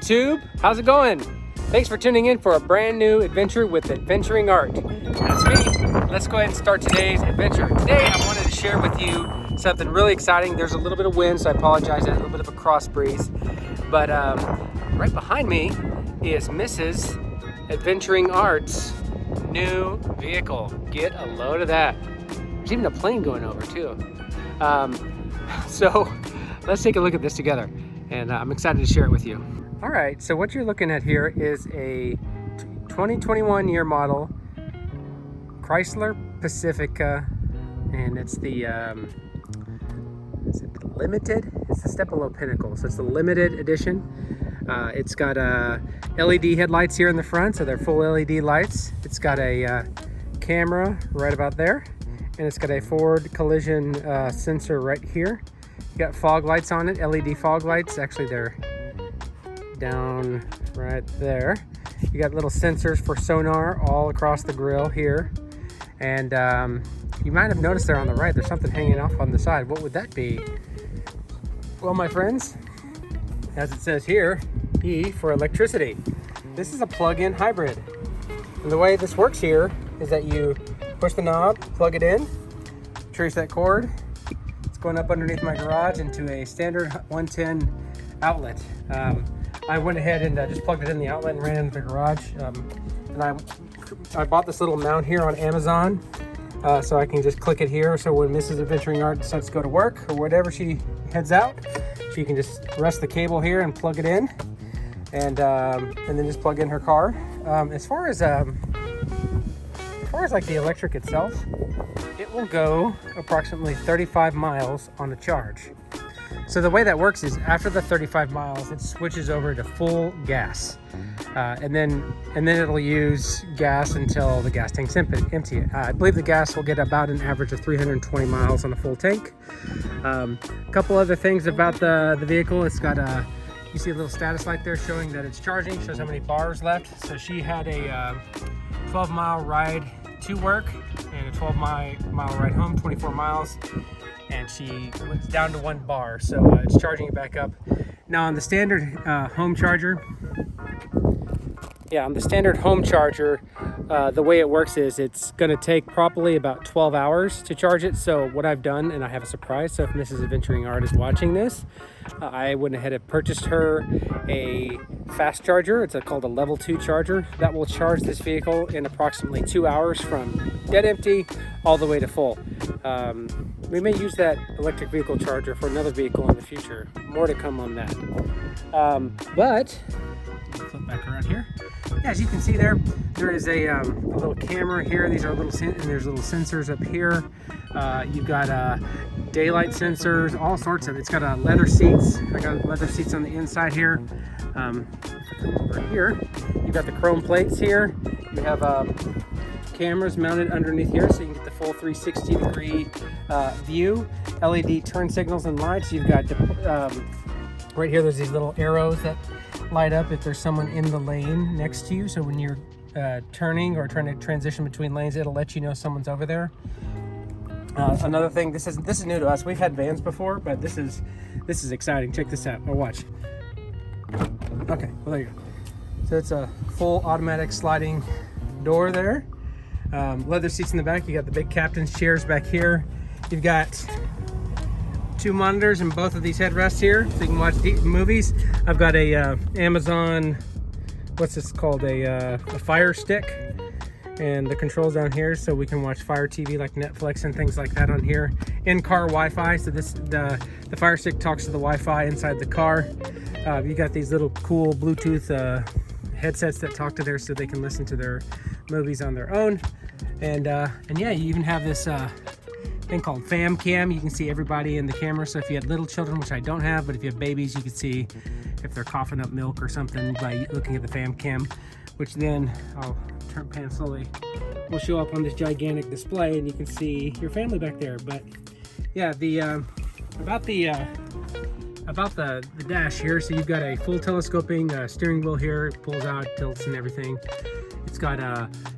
YouTube, how's it going? Thanks for tuning in for a brand new adventure with Adventuring Art. That's me. Let's go ahead and start today's adventure. Today I wanted to share with you something really exciting. There's a little bit of wind, so I apologize. There's a little bit of a cross breeze. But right behind me is Mrs. Adventuring Art's new vehicle. Get a load of that. There's even a plane going over too. So let's take a look at this together. And I'm excited to share it with you. All right, so what you're looking at here is a 2021 year model Chrysler Pacifica, and it's the is it the limited? It's the step below pinnacle, so it's the limited edition. It's got LED headlights here in the front, so they're full LED lights. It's got a camera right about there, and it's got a forward collision sensor right here. You got fog lights on it, LED fog lights. Actually, they're down right there. You got little sensors for sonar all across the grille here. And you might have noticed there on the right, there's something hanging off on the side. What would that be? Well, my friends, as it says here, E for electricity. This is a plug-in hybrid. And the way this works here is that you push the knob, plug it in, trace that cord. Going up underneath my garage into a standard 110 outlet. I went ahead and just plugged it in the outlet and ran into the garage. And I bought this little mount here on Amazon, so I can just click it here. So when Mrs. Adventuring Art decides to go to work or whatever she heads out, she can just rest the cable here and plug it in, and then just plug in her car. As far as like the electric itself, it will go approximately 35 miles on a charge. So the way that works is after the 35 miles, it switches over to full gas. And then it'll use gas until the gas tank's empty. I believe the gas will get about an average of 320 miles on a full tank. A couple other things about the vehicle. It's got you see a little status light there showing that it's charging, shows how many bars left. So she had a 12-mile ride to work and a 12-mile ride home, 24 miles, and she went down to 1 bar, so it's charging it back up. Now on the standard home charger, the way it works is it's going to take probably about 12 hours to charge it. So what I've done, and I have a surprise, so if Mrs. Adventuring Art is watching this, I went ahead and purchased her a fast charger. It's called a level 2 charger that will charge this vehicle in approximately 2 hours from dead empty all the way to full. We may use that electric vehicle charger for another vehicle in the future. More to come on that. But flip back around here. Yeah, as you can see there is a little camera here. These are and there's little sensors up here. You've got daylight sensors, all sorts of. It's got leather seats. I got leather seats on the inside here. Over here, you've got the chrome plates here. You have cameras mounted underneath here, so you can get the full 360-degree view. LED turn signals and lights. You've got right here. There's these little arrows that light up if there's someone in the lane next to you. So when you're turning or trying to transition between lanes, it'll let you know someone's over there. Another thing, this is new to us. We've had vans before, but this is exciting. Check this out. Oh, watch. Okay, well there you go. So it's a full automatic sliding door there. Leather seats in the back. You got the big captain's chairs back here. You've got 2 monitors in both of these headrests here, so you can watch movies. I've got a Amazon, what's this called, a Fire Stick, and the controls down here, so we can watch Fire TV like Netflix and things like that on here. In-car Wi-Fi, so the Fire Stick talks to the Wi-Fi inside the car. You got these little cool Bluetooth headsets that talk to theirs, so they can listen to their movies on their own. And yeah, you even have this thing called Fam Cam. You can see everybody in the camera. So if you had little children, which I don't have, but if you have babies, you can see if they're coughing up milk or something by looking at the Fam Cam, which then I'll pan slowly, will show up on this gigantic display, and you can see your family back there. But yeah, about the dash here, so you've got a full telescoping steering wheel here. It pulls out, tilts, and everything. It's got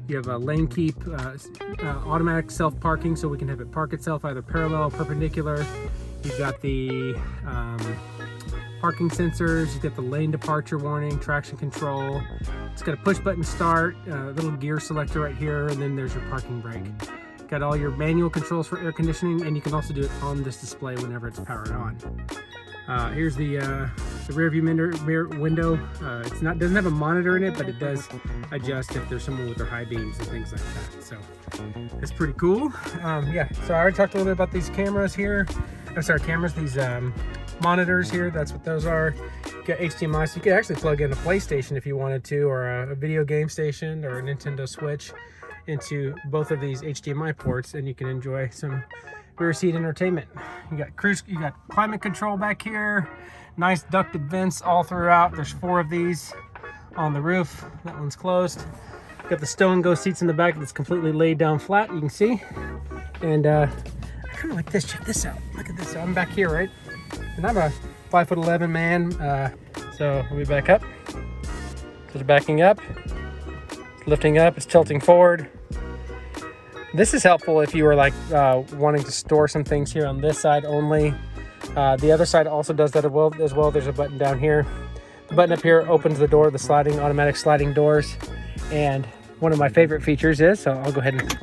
you have a lane keep, automatic self-parking, so we can have it park itself either parallel or perpendicular. You've got the parking sensors. You've got the lane departure warning, traction control. It's got a push button start, little gear selector right here, and then there's your parking brake. Got all your manual controls for air conditioning, and you can also do it on this display whenever it's powered on. Here's the rear view mirror window. Doesn't have a monitor in it, but it does adjust if there's someone with their high beams and things like that. So it's pretty cool. Yeah, so I already talked a little bit about these cameras here. I'm sorry, these monitors here, that's what those are. You got HDMI, so you could actually plug in a PlayStation if you wanted to, or a video game station, or a Nintendo Switch into both of these HDMI ports, and you can enjoy some rear seat entertainment. You got climate control back here, nice ducted vents all throughout. There's 4 of these on the roof. That one's closed. Got the stow and go seats in the back that's completely laid down flat, you can see. And I kind of like this. Check this out. Look at this. So I'm back here, right? And I'm a 5'11" man. So let me back up. So it's backing up. It's lifting up. It's tilting forward. This is helpful if you were like wanting to store some things here on this side only. The other side also does that as well. There's a button down here. The button up here opens the door, the automatic sliding doors. And one of my favorite features is, so I'll go ahead and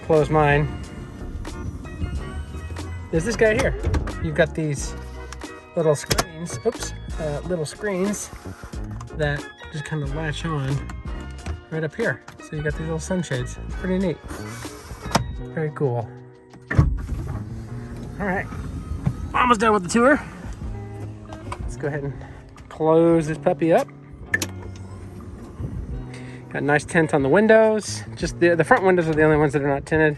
close mine, is this guy here. You've got these little screens, little screens that just kind of latch on right up here. So you got these little sunshades. Pretty neat. Very cool. All right, almost done with the tour. Let's go ahead and close this puppy up. Got a nice tint on the windows. Just the front windows are the only ones that are not tinted.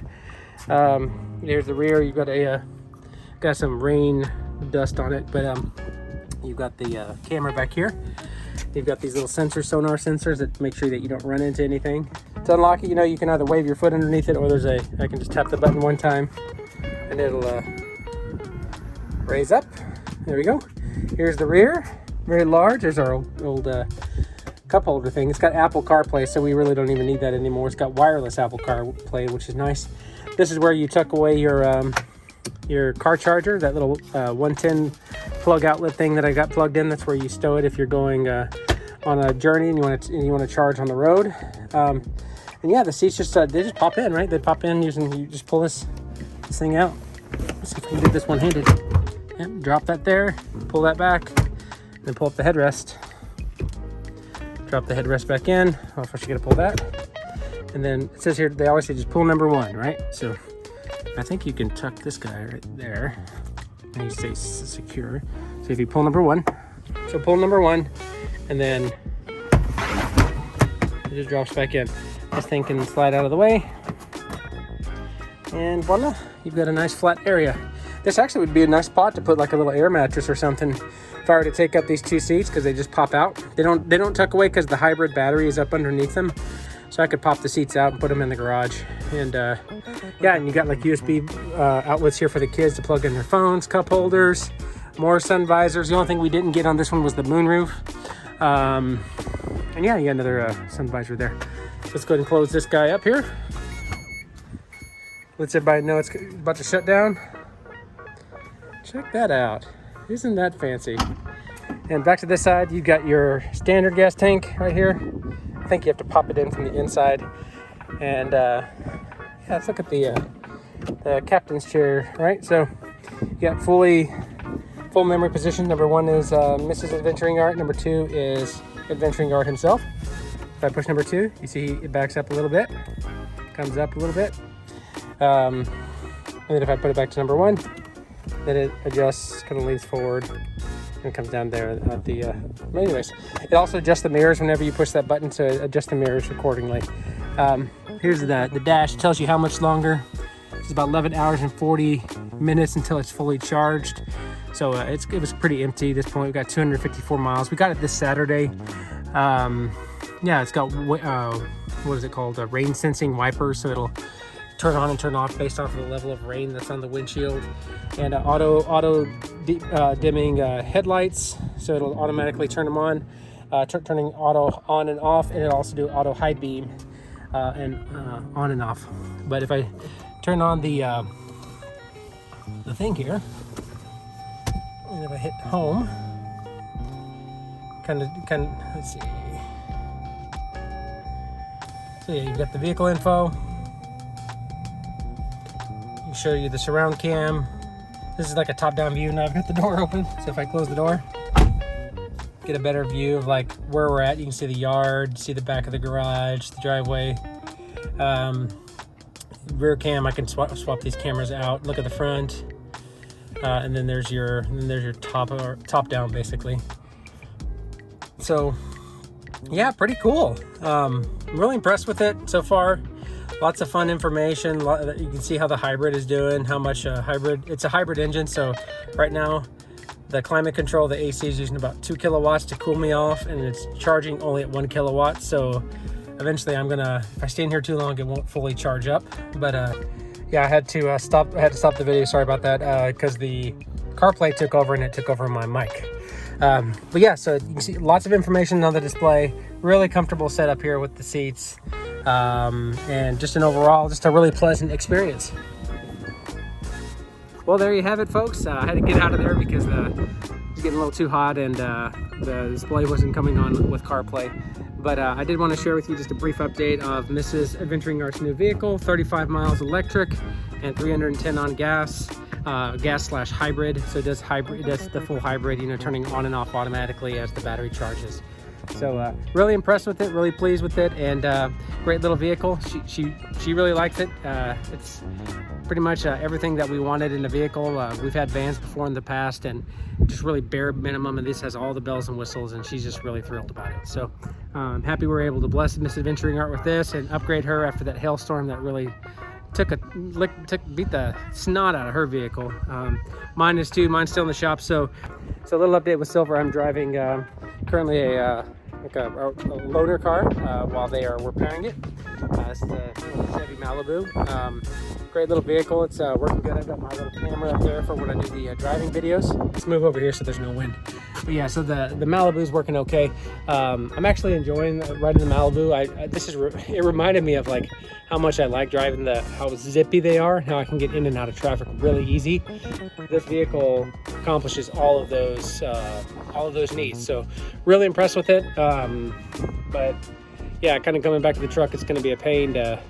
Here's the rear. You've got some rain dust on it, but you've got the camera back here. You've got these little sonar sensors that make sure that you don't run into anything. To unlock it, you can either wave your foot underneath it, or I can just tap the button one time and it'll raise up. There we go. Here's the rear, very large. There's our old cup holder thing. It's got Apple CarPlay, so we really don't even need that anymore. It's got wireless Apple CarPlay, which is nice. This is where you tuck away your car charger, that little 110 plug outlet thing that I got plugged in. That's where you stow it if you're going on a journey and you want to charge on the road. And yeah, the seats they just pop in, right? They pop in you just pull this thing out. Let's see if we can do this one-handed. Yep, drop that there, pull that back, then pull up the headrest. Drop the headrest back in. Oh, first you gotta pull that. And then it says here, they always say just pull number 1, right? So I think you can tuck this guy right there. And you say secure. So if you pull number 1, so pull number 1, and then it just drops back in. This thing can slide out of the way. And voila, you've got a nice flat area. This actually would be a nice spot to put like a little air mattress or something. If I were to take up these 2 seats, because they just pop out. They don't tuck away because the hybrid battery is up underneath them. So I could pop the seats out and put them in the garage. And yeah, and you got like USB outlets here for the kids to plug in their phones, cup holders, more sun visors. The only thing we didn't get on this one was the moonroof. And yeah, you got another sun visor there. Let's go ahead and close this guy up here. Lets everybody know it's about to shut down. Check that out. Isn't that fancy? And back to this side, you've got your standard gas tank right here. I think you have to pop it in from the inside. And yeah, let's look at the captain's chair, right? So you got full memory position. Number 1 is Mrs. Adventuring Art. Number 2 is Adventuring Art himself. If I push number 2, you see it backs up a little bit, comes up a little bit. And then if I put it back to number 1, then it adjusts, kind of leans forward, and comes down there at the, anyways. It also adjusts the mirrors whenever you push that button to adjust the mirrors accordingly. Here's the dash. It tells you how much longer. It's about 11 hours and 40 minutes until it's fully charged. So it was pretty empty at this point. We've got 254 miles. We got it this Saturday. Yeah, it's got, what is it called? Rain sensing wipers, so it'll turn on and turn off based off of the level of rain that's on the windshield. And auto dimming headlights, so it'll automatically turn them on, turning auto on and off, and it'll also do auto high beam and on and off. But if I turn on the thing here, and if I hit home, let's see. So yeah, you've got the vehicle info. You show you the surround cam. This is like a top-down view. Now I've got the door open, so if I close the door, get a better view of like where we're at. You can see the yard, see the back of the garage, the driveway. Rear cam, I can swap these cameras out. Look at the front, and then there's your top down basically. So yeah, pretty cool. I'm really impressed with it so far. Lots of fun information. You can see how the hybrid is doing, how much it's a hybrid engine. So right now the climate control, the AC is using about 2 kilowatts to cool me off, and it's charging only at 1 kilowatt. So eventually if I stay in here too long, it won't fully charge up. But yeah, I had to stop the video. Sorry about that, because the CarPlay took over and it took over my mic. But yeah, so you can see lots of information on the display. Really comfortable setup here with the seats, and just a really pleasant experience. Well, there you have it, folks. I had to get out of there because it was getting a little too hot, and the display wasn't coming on with CarPlay. But I did want to share with you just a brief update of Mrs. Adventuring Art's new vehicle, 35 miles electric and 310 on gas. Gas/hybrid, so it does the full hybrid, you know, turning on and off automatically as the battery charges. So really impressed with it, really pleased with it, and great little vehicle. She really likes it. It's pretty much everything that we wanted in a vehicle. We've had vans before in the past, and just really bare minimum, and this has all the bells and whistles, and she's just really thrilled about it. So I'm happy we're able to bless Miss Adventuring Art with this and upgrade her after that hailstorm that really beat the snot out of her vehicle. Mine is too. Mine's still in the shop. So a little update with Silver. I'm driving currently a loaner car while they are repairing it. It's the Chevy Malibu. Great little vehicle. It's working good. I've got my little camera up there for when I do the driving videos. Let's move over here so there's no wind. But yeah, so the Malibu is working okay. I'm actually enjoying riding the Malibu. It reminded me of like how much I like driving how zippy they are, how I can get in and out of traffic really easy. This vehicle accomplishes all of those needs. So really impressed with it. But yeah, kind of coming back to the truck, it's going to be a pain to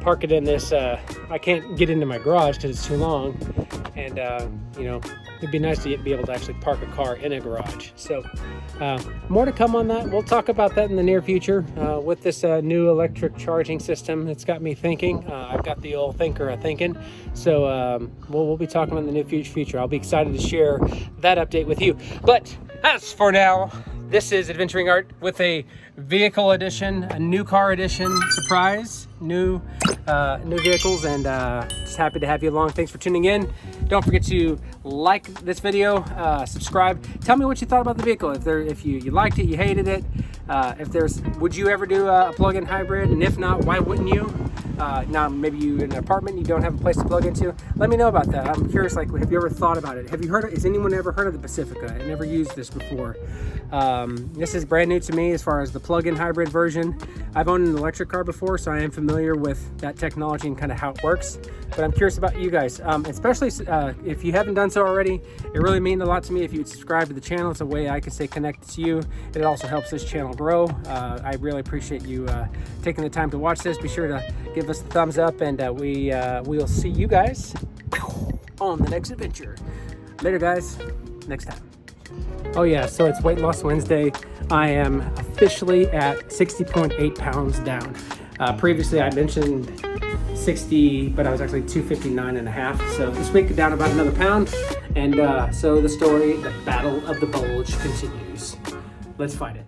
park it in this. I can't get into my garage because it's too long, and you know, it'd be nice to be able to actually park a car in a garage. So more to come on that. We'll talk about that in the near future with this new electric charging system. It's got me thinking. I've got the old thinker thinking. So we'll be talking in the near future. I'll be excited to share that update with you. But as for now, this is Adventuring Art with a vehicle edition, a new car edition surprise, new vehicles, and just happy to have you along. Thanks for tuning in. Don't forget to like this video, subscribe. Tell me what you thought about the vehicle. If you liked it, you hated it. Would you ever do a plug-in hybrid? And if not, why wouldn't you? Now maybe you in an apartment, you don't have a place to plug into. Let me know about that. I'm curious, like, have you ever thought about it? Has anyone ever heard of the Pacifica? I never used this before. This is brand new to me as far as the plug-in hybrid version. I've owned an electric car before, so I am familiar with that technology and kind of how it works. But I'm curious about you guys, especially if you haven't done so already. It really means a lot to me if you would subscribe to the channel. It's a way I can stay connected to you. It also helps this channel grow. I really appreciate you taking the time to watch this. Be sure to give us a thumbs up, and we'll see you guys on the next adventure. Later, guys. Next time. Oh yeah, so it's Weight Loss Wednesday. I am officially at 60.8 pounds down. Previously I mentioned 60, but I was actually 259.5. So this week down about another pound. And so the story, the battle of the bulge continues. Let's fight it.